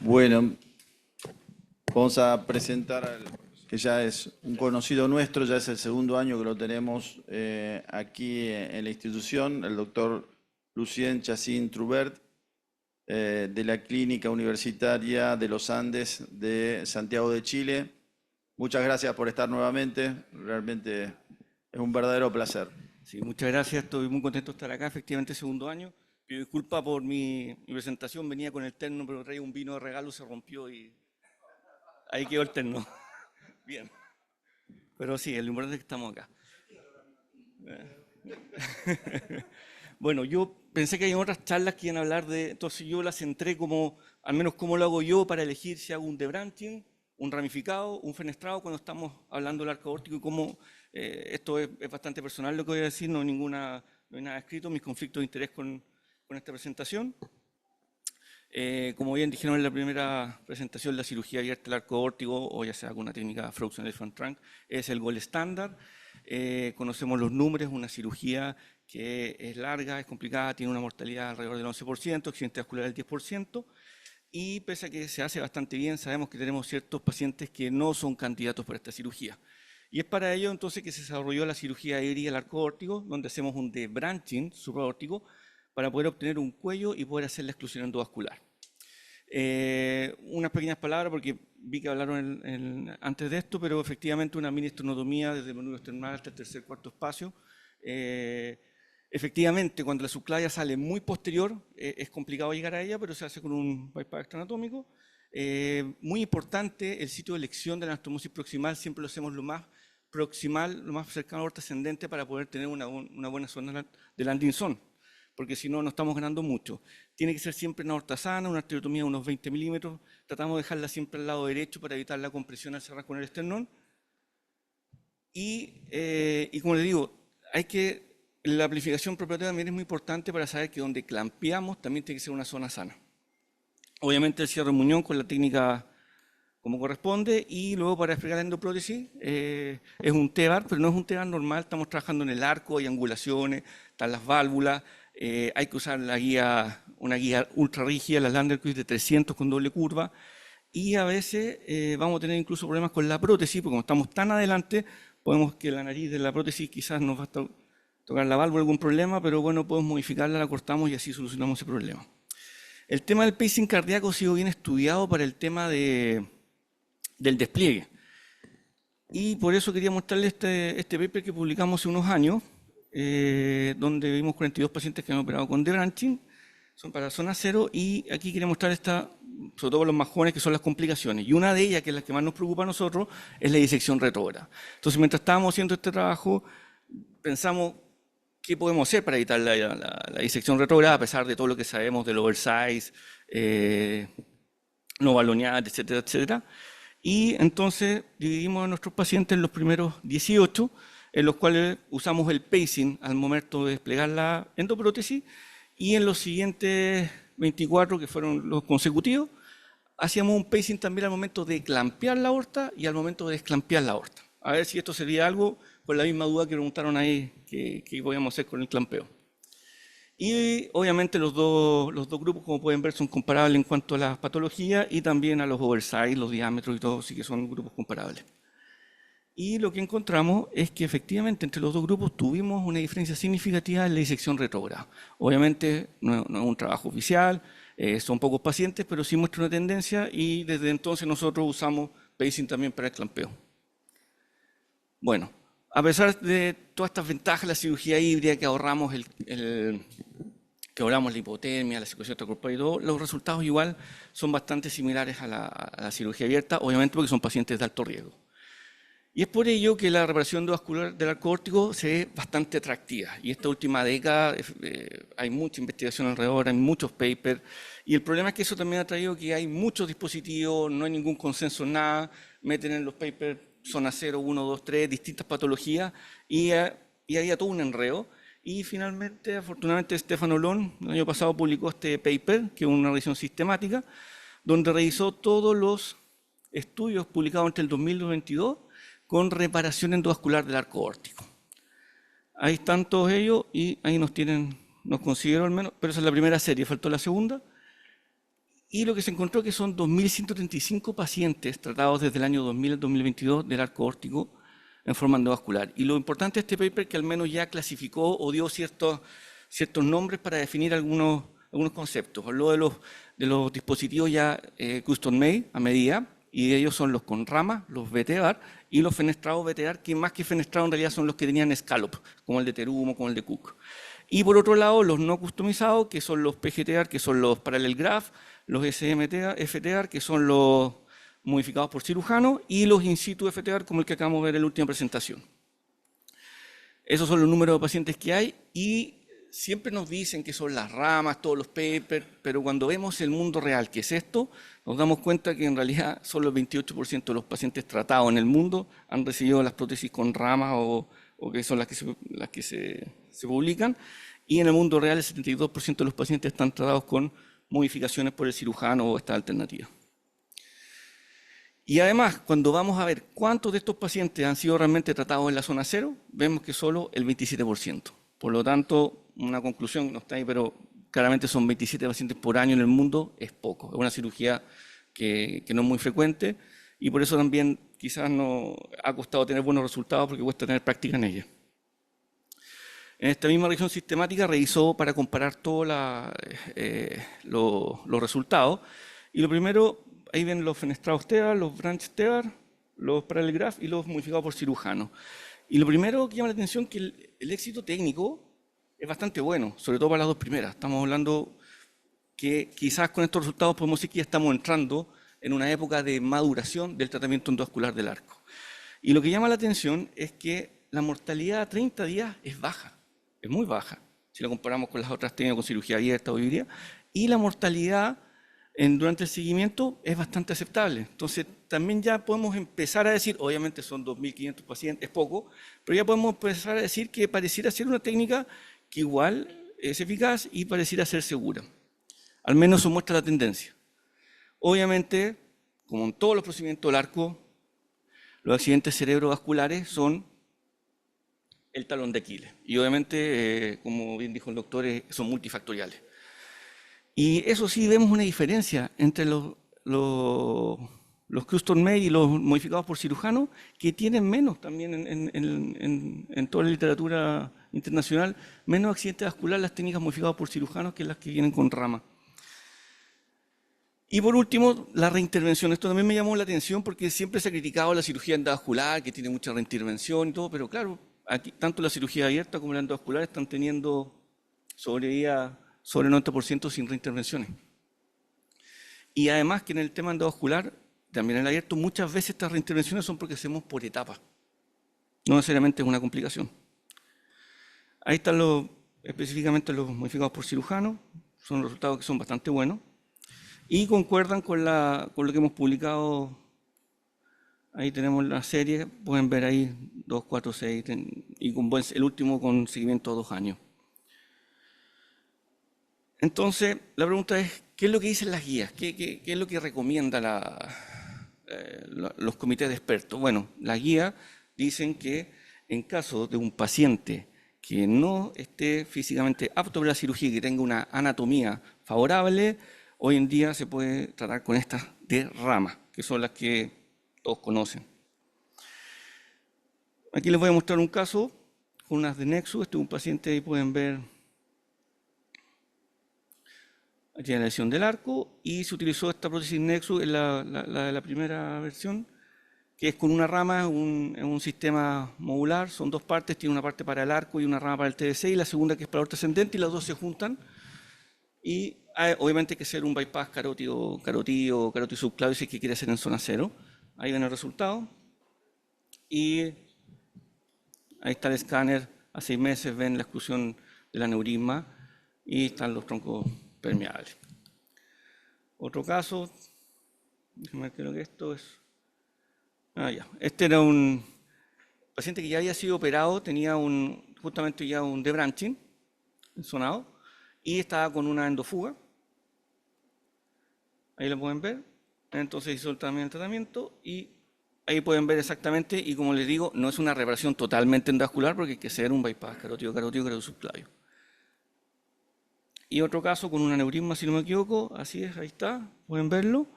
Bueno, vamos a presentar al que ya es un conocido nuestro, ya es el segundo año que lo tenemos aquí en la institución, el doctor Lucien Chacín Trubert, de la Clínica Universitaria de los Andes de Santiago de Chile. Muchas gracias por estar nuevamente, realmente es un verdadero placer. Sí, muchas gracias, estoy muy contento de estar acá, efectivamente segundo año. Pido disculpas por mi presentación, venía con el terno, pero traía un vino de regalo, se rompió y ahí quedó el terno. Bien, pero sí, lo importante es que estamos acá. Bueno, yo pensé que hay otras charlas que iban a hablar de, entonces yo las centré como, al menos cómo lo hago yo para elegir si hago un debranching, un ramificado, un fenestrado, cuando estamos hablando del arco aórtico y cómo esto es bastante personal lo que voy a decir, no hay nada escrito, mis conflictos de interés con esta presentación. Como bien dijeron en la primera presentación, la cirugía abierta del arco aórtico, o ya sea con una técnica Frozen Elephant Trunk, es el gold estándar. Conocemos los números, una cirugía que es larga, es complicada, tiene una mortalidad alrededor del 11%, accidente vascular del 10%, y pese a que se hace bastante bien, sabemos que tenemos ciertos pacientes que no son candidatos para esta cirugía. Y es para ello entonces que se desarrolló la cirugía aérea del arco aórtico, donde hacemos un debranching subaórtico para poder obtener un cuello y poder hacer la exclusión endovascular. Unas pequeñas palabras, porque vi que hablaron antes de esto, pero efectivamente una mini esternotomía desde el menú esternal hasta el tercer cuarto espacio. Efectivamente, cuando la subclavia sale muy posterior, es complicado llegar a ella, pero se hace con un bypass extranatómico. Muy importante, el sitio de elección de la anastomosis proximal, siempre lo hacemos lo más proximal, lo más cercano a la aorta ascendente para poder tener una buena zona de landing zone, porque si no, no estamos ganando mucho. Tiene que ser siempre una aorta sana, una arteriotomía de unos 20 milímetros, tratamos de dejarla siempre al lado derecho para evitar la compresión al cerrar con el esternón. Y como les digo, la amplificación propiotaria también es muy importante para saber que donde clampeamos también tiene que ser una zona sana. Obviamente el cierre de muñón con la técnica como corresponde, y luego para explicar la endoprótesis es un TEVAR, pero no es un TEVAR normal, estamos trabajando en el arco, hay angulaciones, están las válvulas, hay que usar una guía ultra rígida, la Landerquist de 300 con doble curva, y a veces vamos a tener incluso problemas con la prótesis, porque como estamos tan adelante, podemos que la nariz de la prótesis quizás nos va a tocar la válvula algún problema, pero bueno, podemos modificarla, la cortamos y así solucionamos ese problema. El tema del pacing cardíaco ha sido bien estudiado para el tema del despliegue. Y por eso quería mostrarles este paper que publicamos hace unos años, donde vimos 42 pacientes que han operado con debranching, son para zona cero, y aquí quería mostrar sobre todo los más jóvenes, que son las complicaciones. Y una de ellas, que es la que más nos preocupa a nosotros, es la disección retrógrada. Entonces, mientras estábamos haciendo este trabajo, pensamos, ¿qué podemos hacer para evitar la disección retrógrada, a pesar de todo lo que sabemos del oversize, no balonear, etcétera, etcétera? Y entonces dividimos a nuestros pacientes en los primeros 18, en los cuales usamos el pacing al momento de desplegar la endoprótesis, y en los siguientes 24, que fueron los consecutivos, hacíamos un pacing también al momento de clampear la aorta y al momento de desclampear la aorta. A ver si esto sería algo, con la misma duda que preguntaron ahí, que podíamos hacer con el clampeo. Y obviamente los dos grupos, como pueden ver, son comparables en cuanto a las patologías y también a los oversize, los diámetros y todo, sí que son grupos comparables. Y lo que encontramos es que efectivamente entre los dos grupos tuvimos una diferencia significativa en la disección retrógrada. Obviamente no es un trabajo oficial, son pocos pacientes, pero sí muestra una tendencia, y desde entonces nosotros usamos pacing también para el clampeo. Bueno, a pesar de todas estas ventajas de la cirugía híbrida, que ahorramos la hipotermia, la cirugía extracorpórea y todo, los resultados igual son bastante similares a la cirugía abierta, obviamente porque son pacientes de alto riesgo. Y es por ello que la reparación endovascular del arco aórtico se ve bastante atractiva. Y esta última década hay mucha investigación alrededor, hay muchos papers. Y el problema es que eso también ha traído que hay muchos dispositivos, no hay ningún consenso en nada, meten en los papers zona 0, 1, 2, 3, distintas patologías, y había todo un enredo. Y finalmente, afortunadamente, Stefano Olón el año pasado publicó este paper, que es una revisión sistemática, donde revisó todos los estudios publicados entre el 2000 y el 2022 con reparación endovascular del arco aórtico. Ahí están todos ellos, y ahí nos considero al menos, pero esa es la primera serie, faltó la segunda. Y lo que se encontró que son 2.135 pacientes tratados desde el año 2000 al 2022 del arco aórtico en forma endovascular. Y lo importante de este paper es que al menos ya clasificó o dio ciertos nombres para definir algunos conceptos. Habló de los dispositivos ya custom made a medida, y ellos son los con rama, los VTR, y los fenestrados VTR, que más que fenestrados en realidad son los que tenían scallop, como el de Terumo, como el de Cook. Y por otro lado, los no customizados, que son los PGTR, que son los Parallel Graph, los FTR, que son los modificados por cirujano, y los in situ FTR, como el que acabamos de ver en la última presentación. Esos son los números de pacientes que hay, y siempre nos dicen que son las ramas, todos los papers, pero cuando vemos el mundo real, que es esto, nos damos cuenta que en realidad solo el 28% de los pacientes tratados en el mundo han recibido las prótesis con ramas o que son las que se publican, y en el mundo real el 72% de los pacientes están tratados con modificaciones por el cirujano o esta alternativa. Y además, cuando vamos a ver cuántos de estos pacientes han sido realmente tratados en la zona cero, vemos que solo el 27%. Por lo tanto, una conclusión no está ahí, pero claramente son 27 pacientes por año en el mundo, es poco. Es una cirugía que no es muy frecuente, y por eso también quizás no ha costado tener buenos resultados, porque cuesta tener práctica en ella. En esta misma revisión sistemática revisó para comparar todos los resultados. Y lo primero, ahí ven los fenestrados TEAR, los branch TEAR, los parallel graph y los modificados por cirujano. Y lo primero que llama la atención es que el éxito técnico es bastante bueno, sobre todo para las dos primeras. Estamos hablando que quizás con estos resultados podemos decir que ya estamos entrando en una época de maduración del tratamiento endovascular del arco. Y lo que llama la atención es que la mortalidad a 30 días es baja. Es muy baja, si lo comparamos con las otras técnicas con cirugía abierta o híbrida, y la mortalidad durante el seguimiento es bastante aceptable. Entonces, también ya podemos empezar a decir, obviamente son 2.500 pacientes, es poco, pero ya podemos empezar a decir que pareciera ser una técnica que igual es eficaz y pareciera ser segura. Al menos eso muestra la tendencia. Obviamente, como en todos los procedimientos del arco, los accidentes cerebrovasculares son el talón de Aquiles. Y obviamente, como bien dijo el doctor, son multifactoriales. Y eso sí, vemos una diferencia entre los custom made y los modificados por cirujano, que tienen menos también en toda la literatura internacional, menos accidentes vasculares las técnicas modificadas por cirujanos que las que vienen con rama. Y por último, la reintervención. Esto también me llamó la atención porque siempre se ha criticado la cirugía endovascular, que tiene mucha reintervención y todo, pero claro, aquí, tanto la cirugía abierta como la endovascular están teniendo sobrevida sobre el 90% sin reintervenciones. Y además que en el tema endovascular, también en el abierto, muchas veces estas reintervenciones son porque hacemos por etapas. No necesariamente es una complicación. Ahí están específicamente los modificados por cirujano, son resultados que son bastante buenos y concuerdan con lo que hemos publicado. Ahí tenemos la serie, pueden ver ahí 2, 4, 6 y el último con seguimiento a 2 años. Entonces, la pregunta es, ¿qué es lo que dicen las guías? ¿Qué es lo que recomiendan los comités de expertos? Bueno, las guías dicen que en caso de un paciente que no esté físicamente apto para la cirugía y que tenga una anatomía favorable, hoy en día se puede tratar con estas de rama, que son las que todos conocen. Aquí les voy a mostrar un caso con unas de Nexus. Este es un paciente, ahí pueden ver, aquí la lesión del arco, y se utilizó esta prótesis Nexus en la primera versión, que es con una rama, un sistema modular, son 2 partes, tiene una parte para el arco y una rama para el TDC, y la segunda que es para el aorta ascendente, y las dos se juntan. Y obviamente hay que hacer un bypass carótido subclavio si es que quiere hacer en zona cero. Ahí ven el resultado. Y ahí está el escáner, a 6 meses ven la exclusión del aneurisma y están los troncos permeables. Otro caso, déjenme ver qué es lo que esto es. Ya. Este era un paciente que ya había sido operado, tenía justamente ya un debranching ensonado y estaba con una endofuga. Ahí lo pueden ver. Entonces hizo también el tratamiento y ahí pueden ver exactamente, y como les digo, no es una reparación totalmente endovascular porque hay que hacer un bypass carótido subclavio. Y otro caso con un aneurisma, si no me equivoco, así es, ahí está, pueden verlo.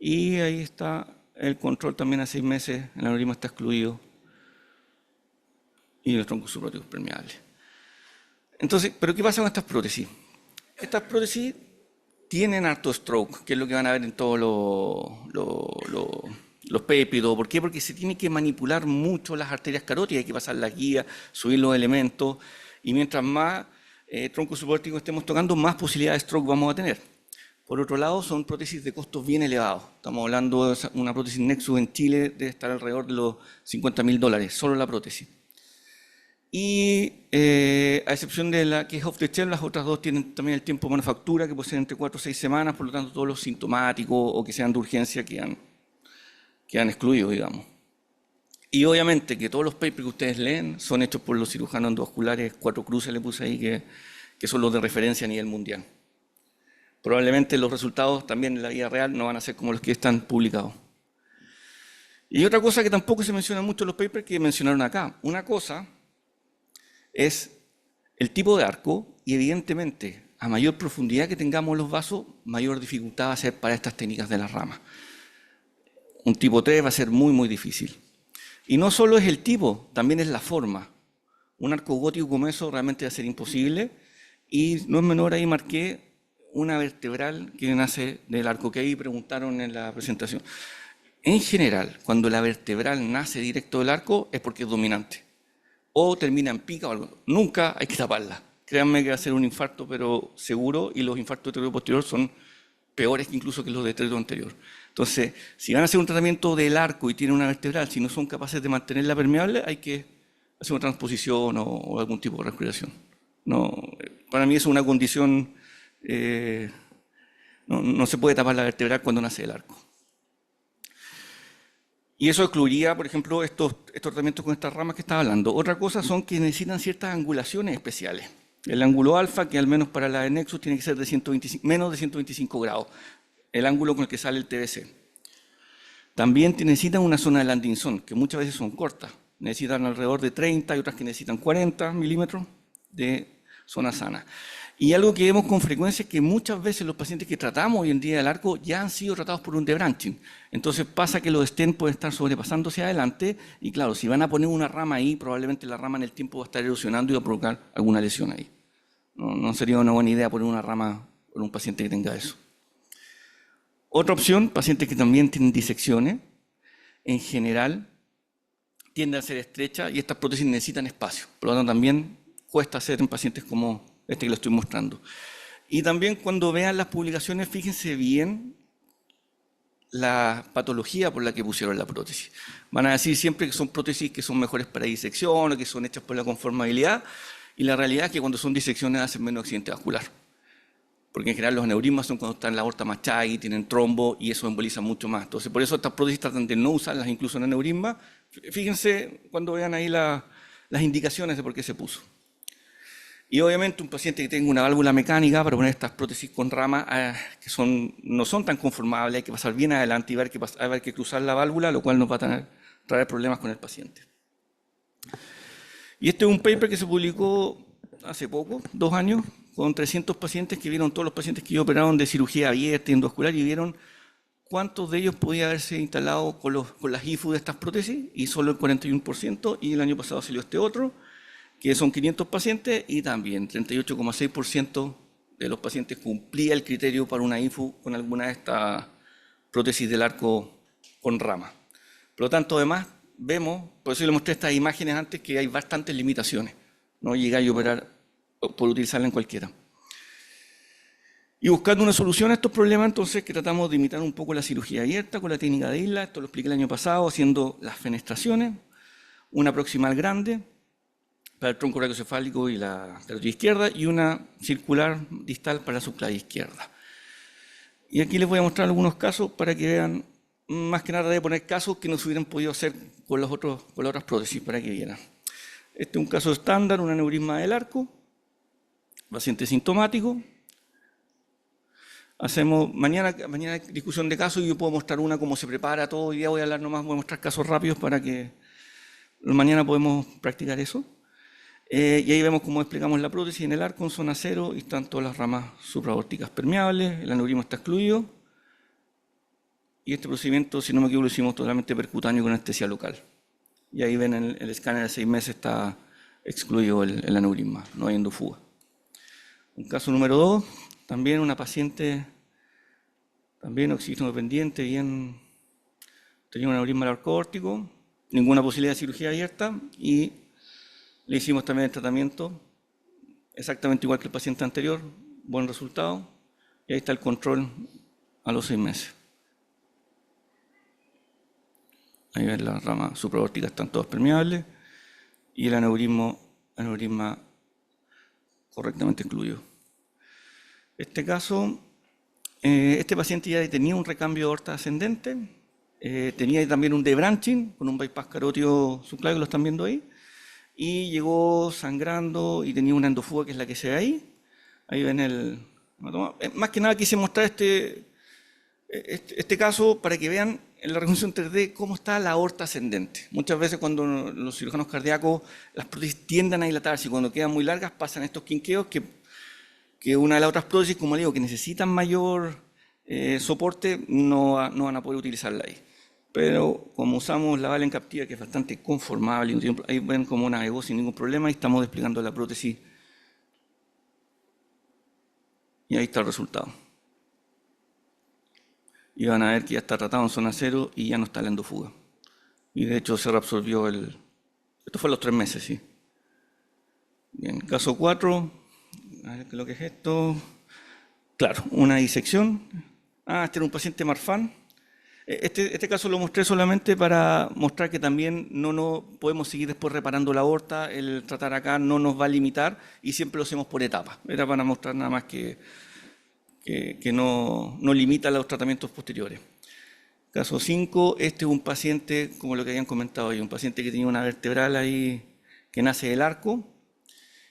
Y ahí está el control también a 6 meses, el aneurisma está excluido. Y el tronco supraórtico es permeable. Entonces, ¿pero qué pasa con estas prótesis? Estas prótesis tienen harto stroke, que es lo que van a ver en todos los péptidos. ¿Por qué? Porque se tiene que manipular mucho las arterias carótidas, hay que pasar la guía, subir los elementos, y mientras más tronco supraórtico estemos tocando, más posibilidad de stroke vamos a tener. Por otro lado, son prótesis de costos bien elevados. Estamos hablando de una prótesis Nexus en Chile, debe estar alrededor de los $50.000, solo la prótesis. Y a excepción de la que es off the shelf, las otras dos tienen también el tiempo de manufactura, que puede ser entre 4 o 6 semanas, por lo tanto todos los sintomáticos o que sean de urgencia quedan excluidos, digamos. Y obviamente que todos los papers que ustedes leen son hechos por los cirujanos endovasculares, 4 cruces le puse ahí, que son los de referencia a nivel mundial. Probablemente los resultados también en la vida real no van a ser como los que están publicados. Y otra cosa que tampoco se menciona mucho en los papers que mencionaron acá. Una cosa es el tipo de arco y evidentemente a mayor profundidad que tengamos los vasos, mayor dificultad va a ser para estas técnicas de las ramas. Un tipo 3 va a ser muy, muy difícil. Y no solo es el tipo, también es la forma. Un arco gótico como eso realmente va a ser imposible y no es menor, ahí marqué una vertebral que nace del arco que ahí preguntaron en la presentación. En general, cuando la vertebral nace directo del arco es porque es dominante. O termina en pica o algo. Nunca hay que taparla. Créanme que va a ser un infarto, pero seguro, y los infartos de trígono posterior son peores incluso que los de trígono anterior. Entonces, si van a hacer un tratamiento del arco y tienen una vertebral, si no son capaces de mantenerla permeable, hay que hacer una transposición o algún tipo de respiración. No, para mí eso es una condición, no se puede tapar la vertebral cuando nace el arco. Y eso excluiría, por ejemplo, estos tratamientos con estas ramas que estaba hablando. Otra cosa son que necesitan ciertas angulaciones especiales. El ángulo alfa, que al menos para la de Nexus tiene que ser de menos de 125 grados. El ángulo con el que sale el TBC. También necesitan una zona de landing zone, que muchas veces son cortas. Necesitan alrededor de 30, hay otras que necesitan 40 milímetros de zona sana. Y algo que vemos con frecuencia es que muchas veces los pacientes que tratamos hoy en día del arco ya han sido tratados por un debranching. Entonces pasa que los stents pueden estar sobrepasándose hacia adelante y claro, si van a poner una rama ahí, probablemente la rama en el tiempo va a estar erosionando y va a provocar alguna lesión ahí. No sería una buena idea poner una rama por un paciente que tenga eso. Otra opción, pacientes que también tienen disecciones, en general tienden a ser estrechas y estas prótesis necesitan espacio. Por lo tanto, también cuesta hacer en pacientes como este que lo estoy mostrando. Y también cuando vean las publicaciones, fíjense bien la patología por la que pusieron la prótesis. Van a decir siempre que son prótesis que son mejores para disección o que son hechas por la conformabilidad, y la realidad es que cuando son disecciones hacen menos accidente vascular. Porque en general los aneurismas son cuando está en la aorta más chagui, tienen trombo y eso emboliza mucho más. Entonces, por eso estas prótesis tratan de no usarlas incluso en aneurisma. Fíjense cuando vean ahí las indicaciones de por qué se puso. Y obviamente un paciente que tenga una válvula mecánica para poner estas prótesis con rama que no son tan conformables, hay que pasar bien adelante y ver que cruzar la válvula, lo cual nos va a traer problemas con el paciente. Y este es un paper que se publicó hace poco, 2 años, con 300 pacientes que vieron todos los pacientes que operaron de cirugía abierta y endovascular y vieron cuántos de ellos podía haberse instalado con las IFU de estas prótesis y solo el 41%, y el año pasado salió este otro, que son 500 pacientes y también 38,6% de los pacientes cumplía el criterio para una IFU con alguna de estas prótesis del arco con rama. Por lo tanto, además, vemos, por eso le mostré estas imágenes antes, que hay bastantes limitaciones. No llegáis a operar por utilizarla en cualquiera. Y buscando una solución a estos problemas, entonces, que tratamos de imitar un poco la cirugía abierta con la técnica de isla, esto lo expliqué el año pasado, haciendo las fenestraciones, una proximal grande para el tronco brachiocefálico y la carótida izquierda y una circular distal para la subclavia izquierda. Y aquí les voy a mostrar algunos casos para que vean, más que nada de poner casos que no se hubieran podido hacer con las otras prótesis, para que vieran. Este es un caso estándar, un aneurisma del arco, paciente sintomático. Hacemos mañana discusión de casos y yo puedo mostrar una cómo se prepara todo. Hoy día voy a hablar nomás, voy a mostrar casos rápidos para que mañana podemos practicar eso. Y ahí vemos cómo explicamos la prótesis en el arco en zona 0 y están todas las ramas supraórticas permeables, el aneurisma está excluido. Y este procedimiento, si no me equivoco, lo hicimos totalmente percutáneo con anestesia local. Y ahí ven en el escáner de 6 meses está excluido el aneurisma, no hay endofuga. Un caso número 2, también una paciente, también oxígeno dependiente, tenía un aneurisma del arco aórtico, ninguna posibilidad de cirugía abierta y le hicimos también el tratamiento, exactamente igual que el paciente anterior, buen resultado, y ahí está el control a los 6 meses. Ahí ven las ramas supraórticas, están todas permeables, y el aneurisma correctamente excluido. Este caso, este paciente ya tenía un recambio de aorta ascendente, tenía también un debranching con un bypass carótido subclavio, lo están viendo ahí, y llegó sangrando y tenía una endofuga que es la que se ve ahí. Ahí ven el hematoma. Más que nada quise mostrar este caso para que vean en la reconstrucción 3D cómo está la aorta ascendente. Muchas veces cuando los cirujanos cardíacos las prótesis tienden a dilatarse y cuando quedan muy largas pasan estos quinqueos que una de las otras prótesis, como le digo, que necesitan mayor soporte, no van a poder utilizarla ahí. Pero como usamos la bala en captiva, que es bastante conformable, ahí ven como navegó sin ningún problema y estamos desplegando la prótesis. Y ahí está el resultado. Y van a ver que ya está tratado en zona 0 y ya no está la endofuga. Y de hecho se reabsorbió esto fue a los 3 meses, sí. Bien, caso 4. A ver qué es lo que es esto. Claro, una disección. Este era un paciente Marfan. Este caso lo mostré solamente para mostrar que también no podemos seguir después reparando la aorta, el tratar acá no nos va a limitar y siempre lo hacemos por etapas. Era para mostrar nada más que no limita los tratamientos posteriores. Caso 5, este es un paciente, como lo que habían comentado ahí, un paciente que tenía una vertebral ahí que nace del arco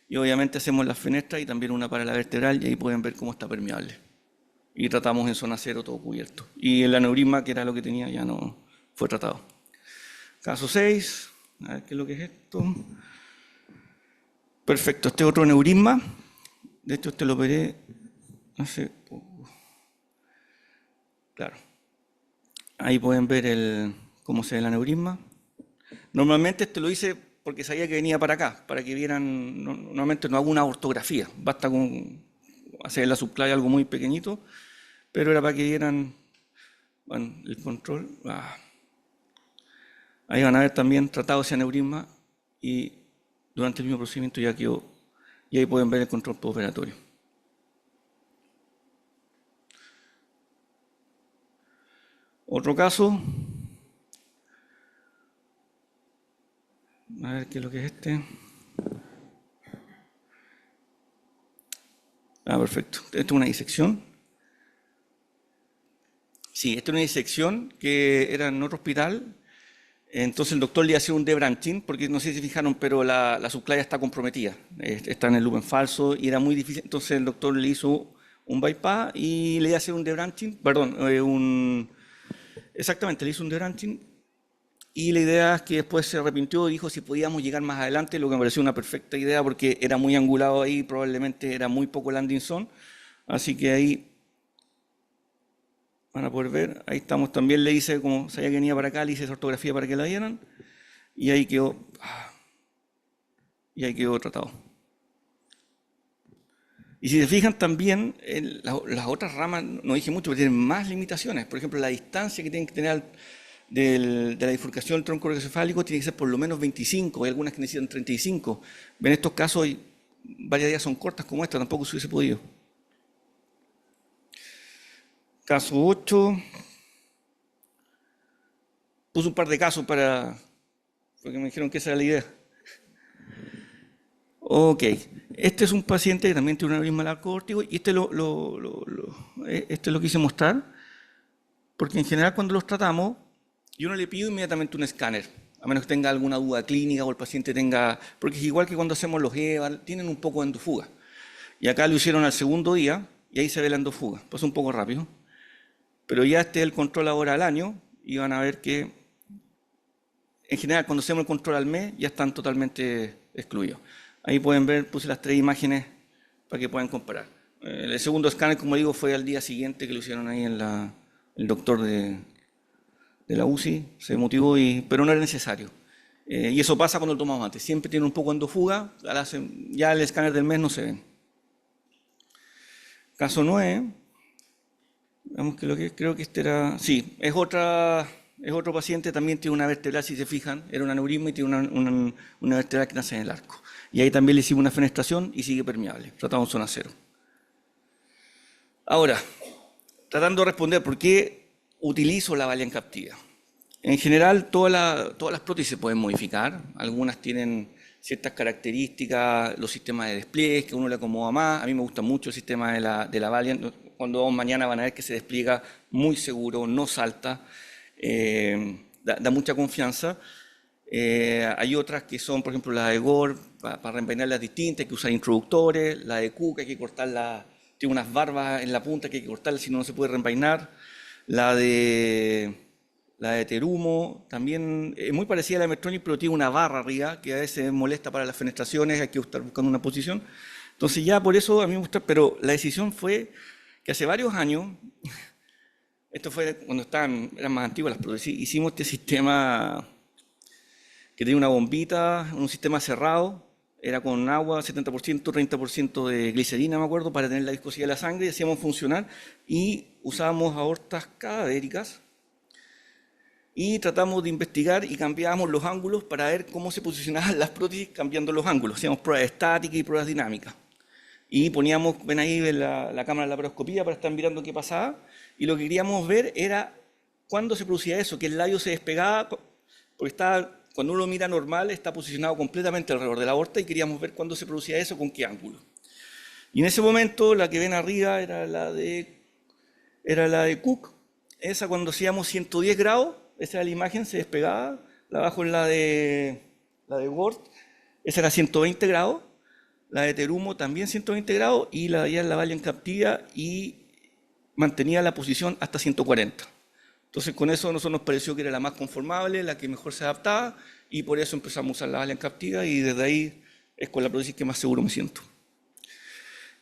y obviamente hacemos la fenestra y también una para la vertebral y ahí pueden ver cómo está permeable. Y tratamos en zona 0 todo cubierto. Y el aneurisma, que era lo que tenía, ya no fue tratado. Caso 6, a ver qué es lo que es esto. Perfecto, este es otro aneurisma. De hecho, este lo operé hace poco. Claro. Ahí pueden ver cómo se ve el aneurisma. Normalmente este lo hice porque sabía que venía para acá, para que vieran, normalmente no hago una ortografía, basta con hacer la subclavia algo muy pequeñito, pero era para que vieran el control. Ahí van a ver también tratado ese aneurisma y durante el mismo procedimiento ya quedó, y ahí pueden ver el control postoperatorio. Otro caso, a ver qué es lo que es este. Perfecto. Esta es una disección. Sí, esta es una disección que era en otro hospital. Entonces el doctor le hacía un debranching, porque no sé si fijaron, pero la subclavia está comprometida. Está en el lumen falso y era muy difícil. Entonces el doctor le hizo un bypass y le iba a hacer un debranching, exactamente, le hizo un debranching. Y la idea es que después se arrepintió y dijo si podíamos llegar más adelante, lo que me pareció una perfecta idea porque era muy angulado ahí, probablemente era muy poco landing zone. Así que ahí van a poder ver, ahí estamos. También le hice, como sabía que venía para acá, le hice esa ortografía para que la vieran. Y ahí quedó tratado. Y si se fijan también, las otras ramas, no dije mucho, pero tienen más limitaciones. Por ejemplo, la distancia que tienen que tener de la bifurcación del tronco cefálico tiene que ser por lo menos 25, hay algunas que necesitan 35. En estos casos, varias días son cortas como esta, tampoco se hubiese podido. Caso 8. Puse un par de casos porque me dijeron que esa era la idea. Ok, este es un paciente que también tiene un aneurisma del arco aórtico y este lo quise mostrar porque en general cuando los tratamos yo no le pido inmediatamente un escáner, a menos que tenga alguna duda clínica o el paciente tenga, porque es igual que cuando hacemos los EVA, tienen un poco de endofuga. Y acá lo hicieron al segundo día y ahí se ve la endofuga, pasa un poco rápido. Pero ya este es el control ahora al año y van a ver que en general cuando hacemos el control al mes ya están totalmente excluidos. Ahí pueden ver, puse las 3 imágenes para que puedan comparar. El segundo escáner, como digo, fue al día siguiente que lo hicieron ahí el doctor de la UCI, se motivó, pero no era necesario. Y eso pasa cuando lo tomamos antes. Siempre tiene un poco de endofuga, ya el escáner del mes no se ven. Caso 9, vamos que creo que este era, sí, es otro paciente, también tiene una vertebral, si se fijan, era un aneurisma y tiene una vertebral que nace en el arco. Y ahí también le hicimos una fenestración y sigue permeable, tratamos zona 0. Ahora, tratando de responder por qué utilizo la Valiant Captiva. En general, todas las prótesis se pueden modificar, algunas tienen ciertas características, los sistemas de despliegue que uno le acomoda más. A mí me gusta mucho el sistema de la Valiant. Cuando vamos mañana van a ver que se despliega muy seguro, no salta, da mucha confianza. Hay otras que son, por ejemplo, la de Gore, para reempainar distintas, hay que usar introductores. La de Cook hay que cortarla, tiene unas barbas en la punta que hay que cortarla, si no, no se puede reempainar. La de Terumo también es muy parecida a la de Medtronic, pero tiene una barra arriba que a veces molesta para las fenestraciones, hay que estar buscando una posición. Entonces ya por eso a mí me gusta, pero la decisión fue que hace varios años, esto fue cuando eran más antiguas las prótesis, hicimos este sistema que tenía una bombita, un sistema cerrado, era con agua, 70%, 30% de glicerina, me acuerdo, para tener la viscosidad de la sangre, y hacíamos funcionar, y usábamos aortas cadavéricas, y tratamos de investigar y cambiábamos los ángulos para ver cómo se posicionaban las prótesis cambiando los ángulos. Hacíamos pruebas estáticas y pruebas dinámicas. Y poníamos, ven ahí la cámara de laparoscopía para estar mirando qué pasaba, y lo que queríamos ver era cuándo se producía eso, que el labio se despegaba, porque cuando uno lo mira normal está posicionado completamente alrededor de la aorta, y queríamos ver cuándo se producía eso, con qué ángulo. Y en ese momento la que ven arriba era la de Cook. Esa cuando hacíamos 110 grados, esa era la imagen, se despegaba. La abajo es la de Word, esa era 120 grados. La de Terumo también 120 grados, y la de allá es la Valiant Captiva, y mantenía la posición hasta 140. Entonces con eso a nosotros nos pareció que era la más conformable, la que mejor se adaptaba, y por eso empezamos a usar la Valiant Captiva, y desde ahí es con la prótesis que más seguro me siento.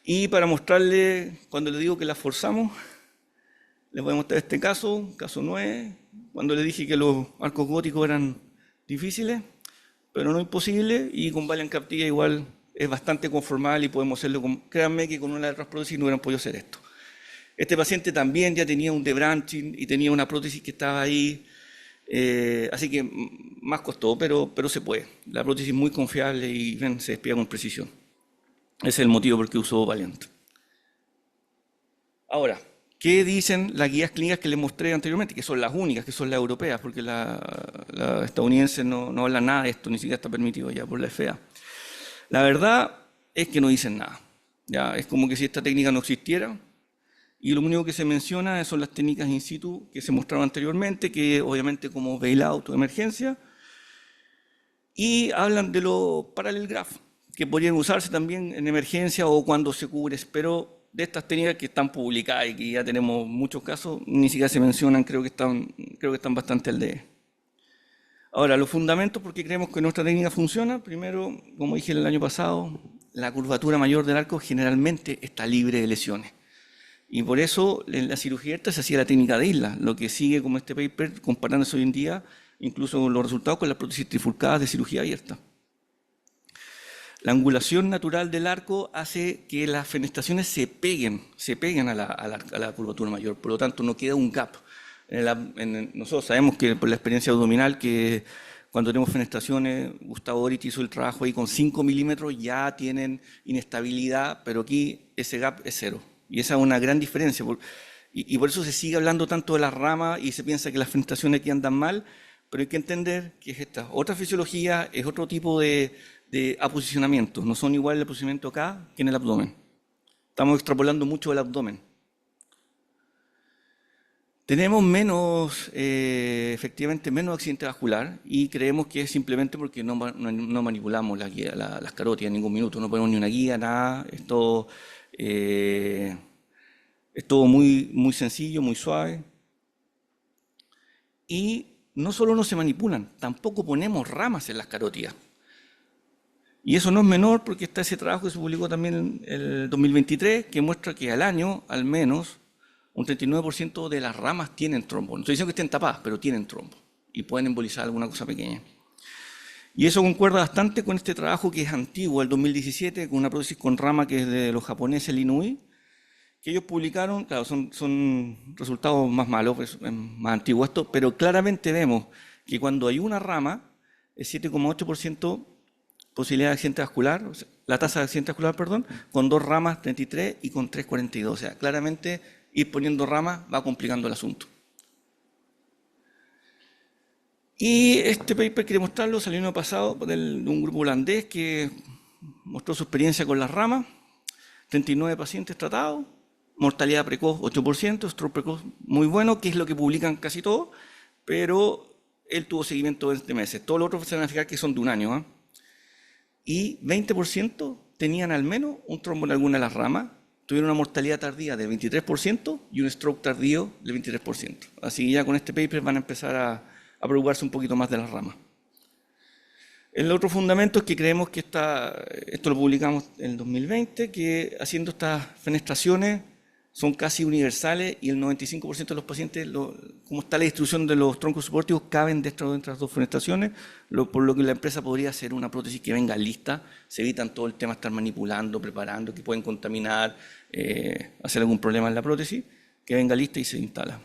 Y para mostrarle, cuando le digo que la forzamos, les voy a mostrar este caso 9, cuando le dije que los arcos góticos eran difíciles, pero no imposibles, y con Valiant Captiva igual es bastante conformable y podemos hacerlo. Créanme que con una de las prótesis no hubieran podido hacer esto. Este paciente también ya tenía un debranching y tenía una prótesis que estaba ahí, así que más costó, pero se puede. La prótesis es muy confiable y ven, se despliega con precisión. Ese es el motivo por el que usó Valiant. Ahora, ¿qué dicen las guías clínicas que les mostré anteriormente? Que son las únicas, que son las europeas, porque la estadounidense no habla nada de esto, ni siquiera está permitido ya por la FDA. La verdad es que no dicen nada. Ya, es como que si esta técnica no existiera, y lo único que se menciona son las técnicas in situ que se mostraron anteriormente, que obviamente como bailout o emergencia, y hablan de los parallel graph, que podrían usarse también en emergencia o cuando se cubre, pero de estas técnicas que están publicadas y que ya tenemos muchos casos, ni siquiera se mencionan, creo que están bastante al debe. Ahora, los fundamentos por qué creemos que nuestra técnica funciona. Primero, como dije el año pasado, la curvatura mayor del arco generalmente está libre de lesiones. Y por eso en la cirugía abierta se hacía la técnica de isla, lo que sigue como este paper, comparándose hoy en día, incluso los resultados con las prótesis trifurcadas de cirugía abierta. La angulación natural del arco hace que las fenestraciones se peguen a la curvatura mayor, por lo tanto no queda un gap. Nosotros sabemos que por la experiencia abdominal que cuando tenemos fenestraciones, Gustavo Dorit hizo el trabajo ahí con 5 milímetros, ya tienen inestabilidad, pero aquí ese gap es 0. Y esa es una gran diferencia. Y por eso se sigue hablando tanto de las ramas y se piensa que las fenestraciones aquí andan mal, pero hay que entender que es esta otra fisiología, es otro tipo de aposicionamiento. No son igual el aposicionamiento acá que en el abdomen. Estamos extrapolando mucho el abdomen. Tenemos efectivamente menos accidente vascular, y creemos que es simplemente porque no manipulamos las carótidas en ningún minuto, no ponemos ni una guía, nada. Es todo muy, muy sencillo, muy suave. Y no solo no se manipulan, tampoco ponemos ramas en las carótidas. Y eso no es menor porque está ese trabajo que se publicó también en el 2023, que muestra que al año, al menos, un 39% de las ramas tienen trombo. No estoy diciendo que estén tapadas, pero tienen trombo y pueden embolizar alguna cosa pequeña. Y eso concuerda bastante con este trabajo que es antiguo, el 2017, con una prótesis con rama que es de los japoneses, el Inui, que ellos publicaron. Claro, son resultados más malos, es más antiguo esto, pero claramente vemos que cuando hay una rama, es 7,8% posibilidad de accidente vascular, o sea, la tasa de accidente vascular, perdón, con 2 ramas 33 y con 3 42. O sea, claramente ir poniendo ramas va complicando el asunto. Y este paper quería mostrarlo, salió el año pasado de un grupo holandés que mostró su experiencia con las ramas, 39 pacientes tratados, mortalidad precoz 8%, stroke precoz muy bueno, que es lo que publican casi todos, pero él tuvo seguimiento de 20 meses. Todos los otros se van a fijar que son de un año, ¿eh? Y 20% tenían al menos un trombo en alguna de las ramas, tuvieron una mortalidad tardía del 23% y un stroke tardío del 23%. Así que ya con este paper van a empezar a preocuparse un poquito más de las ramas. El otro fundamento es que creemos que esto lo publicamos en el 2020, que haciendo estas fenestraciones son casi universales y el 95% de los pacientes, como está la distribución de los troncos suportivos, caben dentro de las dos fenestraciones, por lo que la empresa podría hacer una prótesis que venga lista, se evitan todo el tema de estar manipulando, preparando, que pueden contaminar, hacer algún problema en la prótesis, que venga lista y se instala.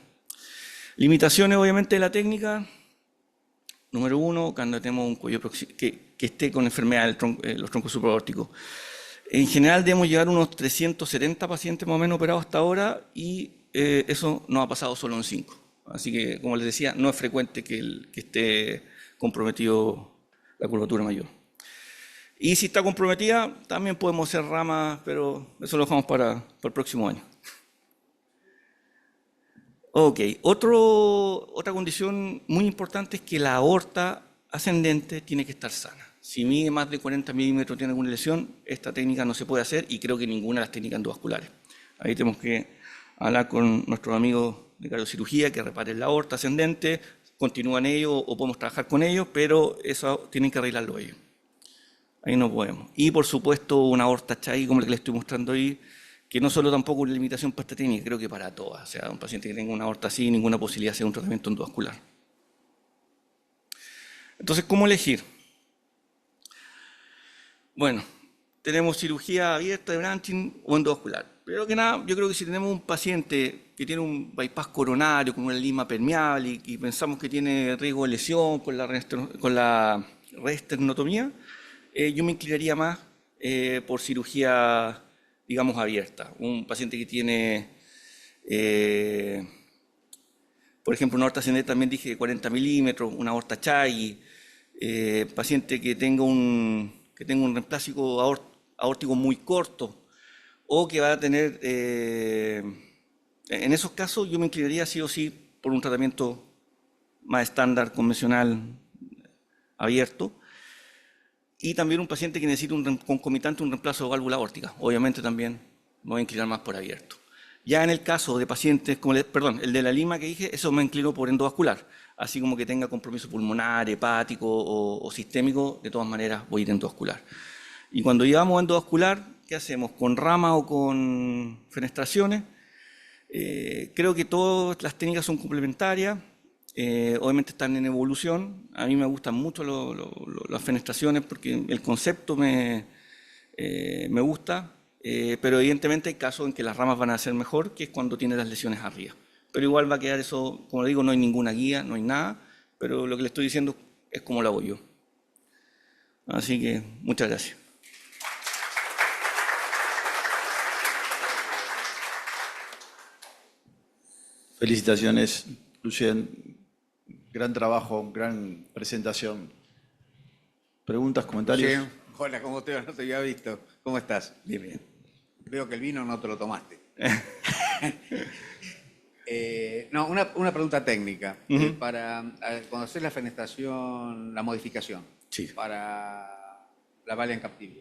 Limitaciones obviamente de la técnica. Número 1, cuando tenemos un cuello que esté con enfermedad de los troncos supraórticos. En general debemos llegar a unos 370 pacientes más o menos operados hasta ahora y eso nos ha pasado solo en 5. Así que, como les decía, no es frecuente que esté comprometido la curvatura mayor. Y si está comprometida, también podemos hacer ramas, pero eso lo dejamos para el próximo año. Ok, otra condición muy importante es que la aorta ascendente tiene que estar sana. Si mide más de 40 milímetros, tiene alguna lesión, esta técnica no se puede hacer y creo que ninguna de las técnicas endovasculares. Ahí tenemos que hablar con nuestros amigos de cardiocirugía que reparen la aorta ascendente, continúan ellos o podemos trabajar con ellos, pero eso tienen que arreglarlo ellos. Ahí no podemos. Y por supuesto una aorta Chai, como la que les estoy mostrando ahí, que no solo tampoco una limitación para esta técnica, creo que para todas. O sea, un paciente que tenga una aorta así, ninguna posibilidad de hacer un tratamiento endovascular. Entonces, ¿cómo elegir? Bueno, tenemos cirugía abierta de branching o endovascular. Primero que nada, yo creo que si tenemos un paciente que tiene un bypass coronario con una lima permeable y pensamos que tiene riesgo de lesión con la reesternotomía, yo me inclinaría más por cirugía, digamos, abierta. Un paciente que tiene, por ejemplo, una aorta ascendente, también dije de 40 milímetros, una aorta Chai, paciente que tenga un reemplazo aórtico muy corto o que va a tener, en esos casos yo me inclinaría sí o sí por un tratamiento más estándar, convencional, abierto. Y también un paciente que necesita un concomitante, un reemplazo de válvula aórtica. Obviamente también me voy a inclinar más por abierto. Ya en el caso de pacientes, el de la lima que dije, eso me inclino por endovascular. Así como que tenga compromiso pulmonar, hepático o sistémico, de todas maneras voy a ir endovascular. Y cuando llevamos endovascular, ¿qué hacemos? ¿Con rama o con fenestraciones? Creo que todas las técnicas son complementarias. Obviamente están en evolución. A mí me gustan mucho las fenestraciones porque el concepto me gusta, pero evidentemente hay casos en que las ramas van a ser mejor, que es cuando tiene las lesiones arriba. Pero igual va a quedar eso, como le digo, no hay ninguna guía, no hay nada, pero lo que le estoy diciendo es como lo hago yo. Así que muchas gracias. Felicitaciones, Lucien. Gran trabajo, gran presentación. ¿Preguntas, comentarios? Sí. Hola, ¿cómo te va? No te había visto. ¿Cómo estás? Bien, bien. Veo que el vino no te lo tomaste. No, una pregunta técnica. Para cuando haces la fenestración, la modificación, Sí. para la bala en captivo,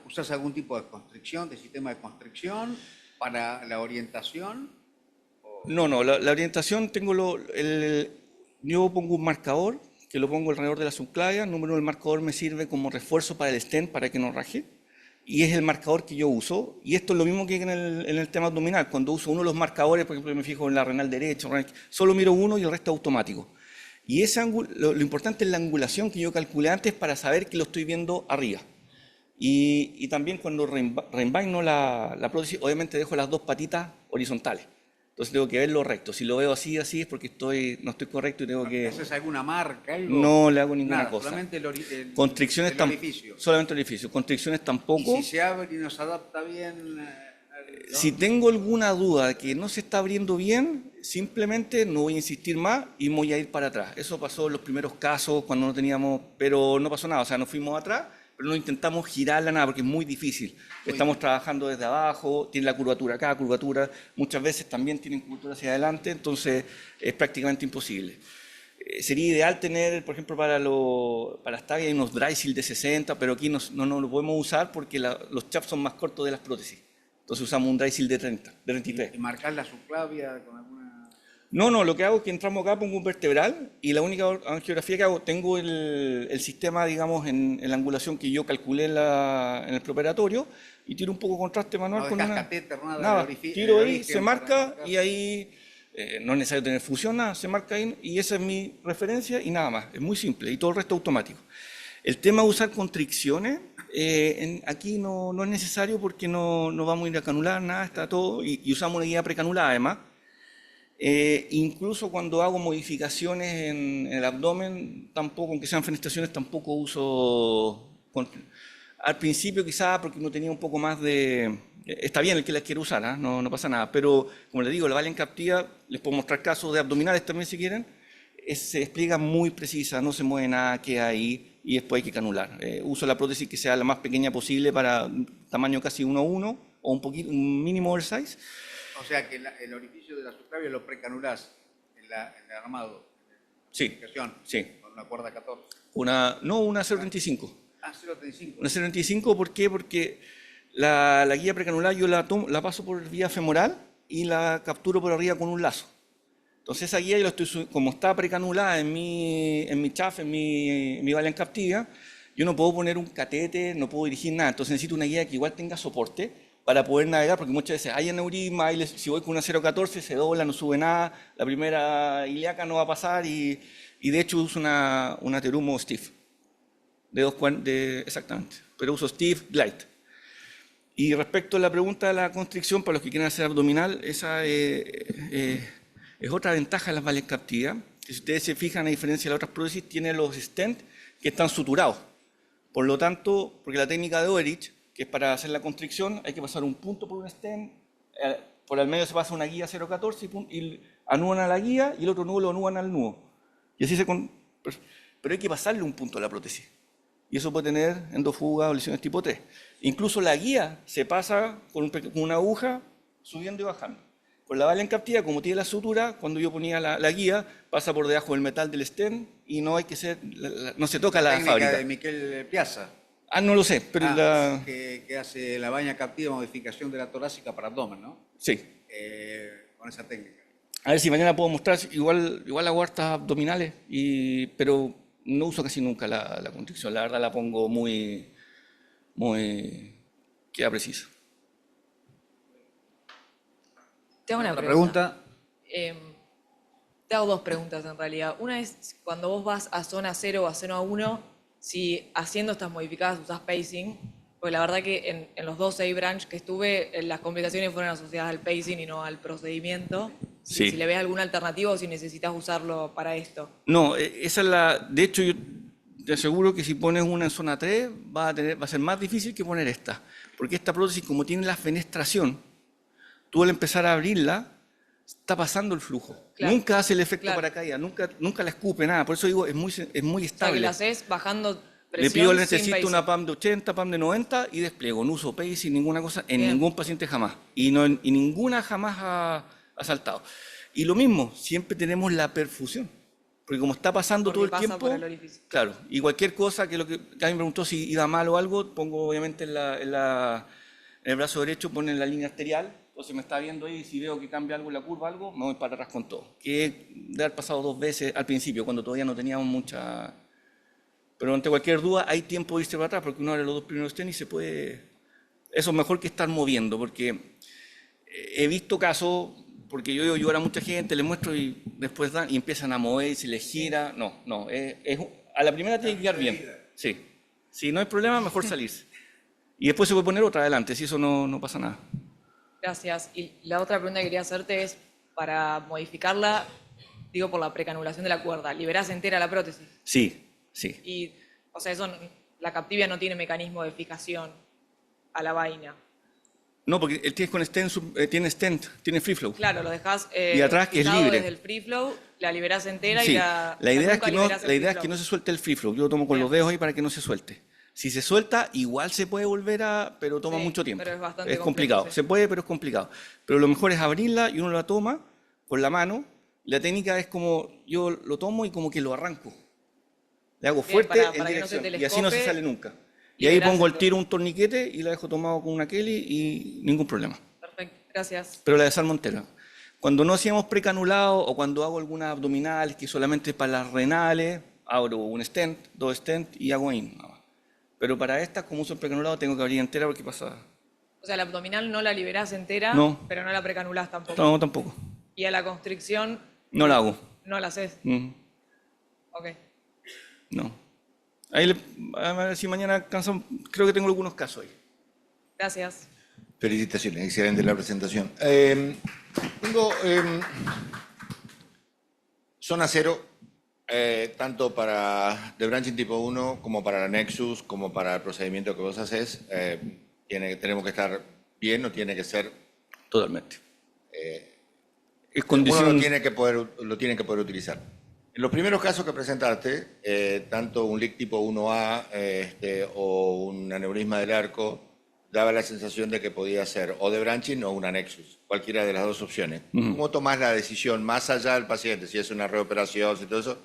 ¿usas algún tipo de constricción, de sistema de constricción para la orientación? No, la orientación yo pongo un marcador que lo pongo alrededor de la subclavia. Número 1, el marcador me sirve como refuerzo para el stent, para que no raje. Y es el marcador que yo uso. Y esto es lo mismo que en el tema abdominal. Cuando uso uno de los marcadores, por ejemplo, me fijo en la renal derecha, solo miro uno y el resto es automático. Y lo importante es la angulación que yo calculé antes para saber que lo estoy viendo arriba. Y también cuando reenvaino la prótesis, obviamente dejo las dos patitas horizontales. Entonces tengo que verlo recto. Si lo veo así es porque no estoy correcto y tengo que... ¿Haces alguna marca, algo? No le hago ninguna Nada, cosa. solamente el orificio. Solamente el orificio. Constricciones tampoco. ¿Y si se abre y no se adapta bien? ¿No? Si tengo alguna duda de que no se está abriendo bien, simplemente no voy a insistir más y voy a ir para atrás. Eso pasó en los primeros casos cuando no teníamos... Pero no pasó nada. O sea, nos fuimos atrás, pero no intentamos girarla nada porque es muy difícil. Estamos trabajando desde abajo, tiene la curvatura acá, muchas veces también tienen curvatura hacia adelante, entonces es prácticamente imposible. Sería ideal tener, por ejemplo, para las tabias hay unos dry seal de 60, pero aquí no lo podemos usar porque los chaps son más cortos de las prótesis. Entonces usamos un dry seal de 30, de 33. ¿Y marcar la subclavia con alguna...? No, lo que hago es que entramos acá, pongo un vertebral y la única angiografía que hago, tengo el sistema, digamos, en la angulación que yo calculé en el preoperatorio y tiro un poco de contraste manual No con dejas una... catéter, Nada, tiro ahí, se marca para... y ahí no es necesario tener fusión, nada, se marca ahí y esa es mi referencia y nada más, es muy simple y todo el resto automático. El tema de usar constricciones, aquí no es necesario porque no vamos a ir a canular, nada, está todo y usamos una guía precanulada además. Incluso cuando hago modificaciones en el abdomen, tampoco, aunque sean fenestraciones, tampoco uso... Al principio quizás porque no tenía un poco más de... Está bien el que las quiere usar, ¿eh? No pasa nada, pero como les digo, la Valen Captiva, les puedo mostrar casos de abdominales también si quieren, se explica muy precisa, no se mueve nada, queda ahí y después hay que canular. Uso la prótesis que sea la más pequeña posible para tamaño casi 1:1 o un mínimo oversize. O sea que el orificio de la subclavia lo precanulás en el armado. Sí, sí. Con una cuerda 14. Una 0.35. Ah, 0.35. Una 0.35, ¿por qué? Porque la guía precanular yo la paso por vía femoral y la capturo por arriba con un lazo. Entonces esa guía como está precanulada en mi chaff, en mi Valen Captiva, yo no puedo poner un catete, no puedo dirigir nada. Entonces necesito una guía que igual tenga soporte para poder navegar, porque muchas veces hay aneurisma, si voy con una 0.14 se dobla, no sube nada, la primera ilíaca no va a pasar y de hecho uso una Terumo Stiff, exactamente, pero uso Stiff Glide. Y respecto a la pregunta de la constricción, para los que quieren hacer abdominal, esa es otra ventaja de las Valen Captiva, que si ustedes se fijan, a diferencia de las otras prótesis, tiene los stents que están suturados. Por lo tanto, porque la técnica de Oerich, que es para hacer la constricción, hay que pasar un punto por un stent, por el medio se pasa una guía 0.14 y anúan a la guía y el otro nudo lo anúan al nudo. Y así pero hay que pasarle un punto a la prótesis. Y eso puede tener endofugas o lesiones tipo 3. Incluso la guía se pasa con una aguja subiendo y bajando. Con la Valen Captiva, como tiene la sutura, cuando yo ponía la guía, pasa por debajo del metal del stent y no se toca la fábrica. Técnica de Miquel Piazza. No lo sé, pero que hace la Valen Captiva, modificación de la torácica para abdomen, ¿no? Sí. Con esa técnica. A ver si mañana puedo mostrar, igual hago hartas abdominales, pero no uso casi nunca la constricción. La verdad la pongo muy queda precisa. Te hago una pregunta. Te hago dos preguntas en realidad. Una es, cuando vos vas a zona 0 o a zona 1, si haciendo estas modificadas usás pacing, porque la verdad que en los dos A-branch que estuve, las complicaciones fueron asociadas al pacing y no al procedimiento. Sí. Si le ves alguna alternativa o si necesitas usarlo para esto. No, esa es de hecho, yo te aseguro que si pones una en zona 3, va a ser más difícil que poner esta. Porque esta prótesis, como tiene la fenestración, tú al empezar a abrirla, está pasando el flujo. Claro. Nunca hace el efecto paracaídas, nunca la escupe, nada. Por eso digo, es muy estable. O sea, que la haces bajando presión. Le pido, sin necesito pacing. una PAM de 80, PAM de 90 y despliego. No uso pacing, ninguna cosa, en ningún paciente jamás. Y ninguna jamás ha saltado. Y lo mismo, siempre tenemos la perfusión. Porque como está pasando todo el pasa tiempo, por el orificio. claro, y cualquier cosa que alguien me preguntó si iba mal o algo, pongo obviamente en el brazo derecho, ponen la línea arterial, Entonces me está viendo ahí, si veo que cambia algo en la curva, algo, me voy para atrás con todo. Que de haber pasado 2 veces al principio, cuando todavía no teníamos mucha... Pero ante cualquier duda hay tiempo de irse para atrás, porque uno abre los 2 primeros tenis y se puede... Eso es mejor que estar moviendo, porque he visto casos, porque yo ayudar a mucha gente, les muestro y después dan y empiezan a mover y se les gira. No, a la primera tiene que quedar bien. Sí. Si no hay problema, mejor salirse. Y después se puede poner otra adelante, si eso no pasa nada. Gracias. Y la otra pregunta que quería hacerte es, para modificarla, digo por la precanulación de la cuerda, ¿liberás entera la prótesis? Sí. Y, o sea, la Captivia no tiene mecanismo de fijación a la vaina. No, porque él tiene stent, tiene free flow. Claro, lo dejás Y atrás que es fijado libre. desde el free flow, la liberás entera Sí, y la idea es nunca que no se suelte el free flow. Yo lo tomo con Bien. los dedos ahí para que no se suelte. Si se suelta, igual se puede volver pero toma Sí, mucho tiempo. pero es bastante complicado. complejo, sí. Se puede, pero es complicado. Pero lo mejor es abrirla y uno la toma con la mano. La técnica es como, yo lo tomo y como que lo arranco. Le hago Bien, fuerte para en que no se dirección y así no se telescope, sale nunca. Y ahí liberás pongo el el tiro un torniquete y la dejo tomado con una Kelly y ningún problema. Perfecto, gracias. Pero la de salmontera. Cuando no hacíamos precanulado o cuando hago algunas abdominales que solamente para las renales, abro un stent, 2 stent y hago in. Pero para estas, como uso el precanulado, tengo que abrir entera porque pasa... O sea, la abdominal no la liberás entera, No. pero no la precanulás tampoco. No, tampoco. Y a la constricción No la hago. no la haces. Ok. No. Ahí a ver si mañana alcanzamos. Creo que tengo algunos casos ahí. Gracias. Felicitaciones, excelente la presentación. Tengo zona cero, tanto para The Branching tipo 1 como para la Nexus, como para el procedimiento que vos haces. Tenemos que estar bien, no tiene que ser... Totalmente. Es Uno condición... lo tiene que poder utilizar. En los primeros casos que presentaste, tanto un leak tipo 1A o un aneurisma del arco, daba la sensación de que podía ser o de branching o una Nexus, cualquiera de las dos opciones. ¿Cómo tomás la decisión más allá del paciente? Si es una reoperación, si todo eso,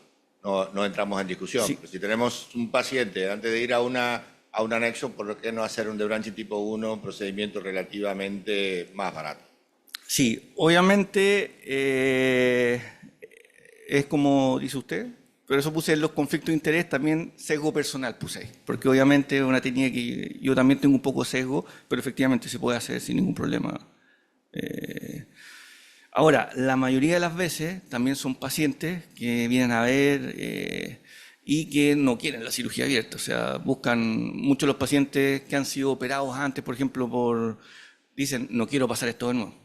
no entramos en discusión. Sí. Pero si tenemos un paciente, antes de ir a una Nexus, ¿por qué no hacer un de branching tipo 1, un procedimiento relativamente más barato? Sí, obviamente es como dice usted, pero eso puse en los conflictos de interés, también sesgo personal puse ahí, porque obviamente una técnica que yo también tengo un poco de sesgo, pero efectivamente se puede hacer sin ningún problema. Ahora, la mayoría de las veces también son pacientes que vienen a ver y que no quieren la cirugía abierta, o sea, buscan muchos los pacientes que han sido operados antes, por ejemplo, dicen, no quiero pasar esto de nuevo.